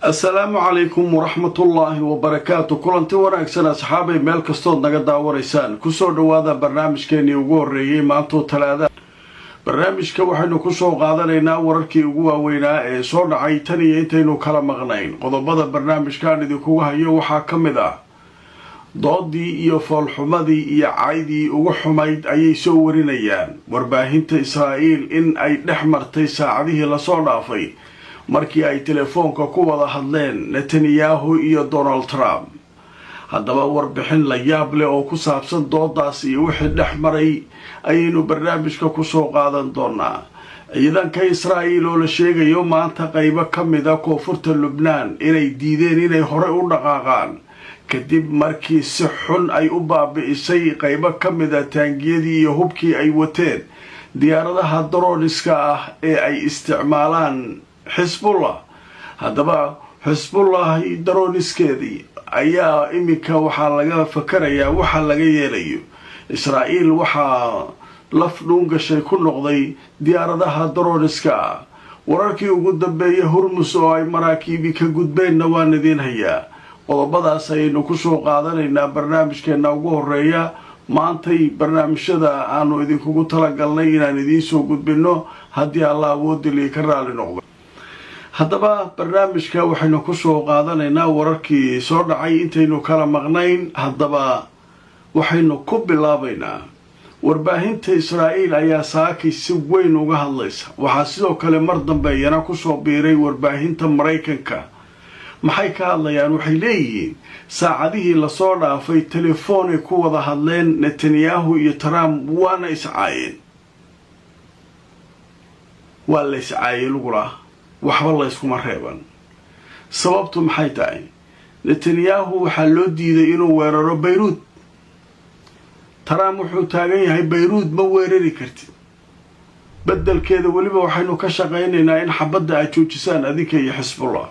السلام عليكم ورحمة الله وبركاته. كلنتي wanaagsan asxaabay meel kastood naga daawareysaan ku soo dhawaada barnaamijkeeni ugu horeeyay maanta talaada. barnaamijka waxaynu ku soo qaadanaynaa wararkii ugu waaweynaa ee soo dhacay tan iyo intaynu kala maqnayn. qodobada barnaamijkan idinku hayo waxaa kamid ah doodii iyo foolxumadii iyo caydii ugu xumayd ayay soo warinayaan warbaahinta Israa'iil in ay dhexmartay saacadihii la soo dhaafay markii ay telefoonka ku wada hadleen Netanyahu iyo Donald Trump. haddaba warbixin la yaab leh oo ku saabsan doodaas iyo wixii dhexmaray ayaynu barnaamijka ku soo qaadan doonaa. ciidanka Israa'iil oo la sheegayo maanta qaybo kamid ah koonfurta Lubnaan inay diideen inay hore u dhaqaaqaan kadib markii si xun ay u baabi'isay qaybo kamid ah taangiyadii iyo hubkii ay wateen diyaaradaha droniska ah ee ay isticmaalaan Hezbollah. haddaba Hezbollah droniskeedii ayaa iminka waxaa laga fakarayaa waxa laga yeelayo. Israa'iil waxaa laf dhuun gashay ku noqday diyaaradaha droniska ah. wararkii ugu dambeeyay Hormuz oo ay maraakiibi ka gudbeenna waan idin hayaa. qodobadaas ayaynu ku soo qaadanaynaa barnaamijkeena ugu horeeya maantay barnaamijyada aanu idinkugu talagalnay inaan idiin soo gudbino haddii Allah awoodii ka raali noqdo. haddaba barnaamijka waxaynu ku soo qaadanaynaa wararkii soo dhacay intaynu kala maqnayn. haddaba waxaynu ku bilaabaynaa warbaahinta Israa'iil ayaa saakay si weyn uga hadlaysa. waxaa sidoo kale mar dambe yana ku soo biiray warbaahinta Mareykanka. maxay ka hadlayaan? waxay leeyihiin saacadihii la soo dhaafay telefoon ay ku wada hadleen Netanyahu iyo Trump waana iscaayeen. waa la iscaayay lugula waxba la iskuma reeban. sababtu maxay tahay? Netanyahu waxaa loo diiday inuu weeraro Beirut. Trump wuxuu taagan yahay Beirut ma weerari kartid, beddelkeeda weliba waxaynu ka shaqaynaynaa in xabadda ay joojisaan adinka iyo Hezbollah.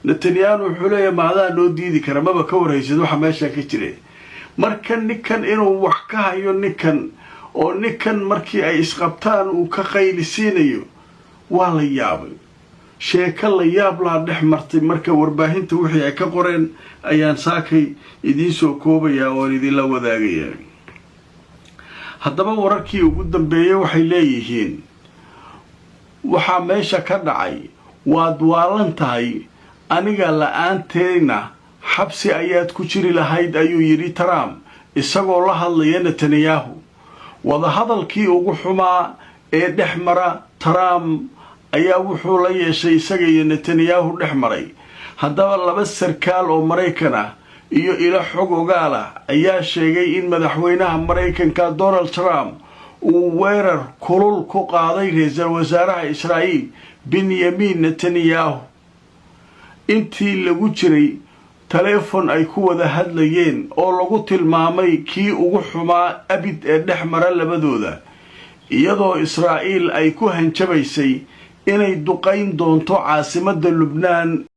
Netanyahu wuxuu leeyahay maadaa loo diidi kara maba ka warhaysid waxa meesha ka jira. marka ninkan inuu wax ka hayo ninkan markii ay isqabtaan uu ka qaylisiinayo waa la yaabay. sheeko la yaab laa dhex martay marka warbaahinta wixii ay ka qoreen ayaan saakay idiin soo koobayaa oo idinla wadaagayaa. haddaba wararkii ugu dambeeyay waxay leeyihiin waxaa meesha ka dhacay waad waalan tahay, aniga la'aanteyna xabsi ayaad ku jiri lahayd ayuu yidhi Trump isagoo la hadlaya Netanyahu. wadahadalkii ugu xumaa ee dhex mara Trump ayaa wuxuu la yeeshay isaga iyo Netanyahu dhex maray. haddaba laba sarkaal oo Mareykan ah iyo ilo xog ogaal ah ayaa sheegay in madaxweynaha Mareykanka Donald Trump uu weerar kulul ku qaaday ra'iisul wasaaraha Israa'iil Benjamin Netanyahu intii lagu jiray telefoon ay ku wada hadlayeen oo lagu tilmaamay kii ugu xumaa abid ee dhex mara labadooda, iyadoo Israa'iil ay ku hanjabaysay inay duqayn doonto caasimadda Lubnaan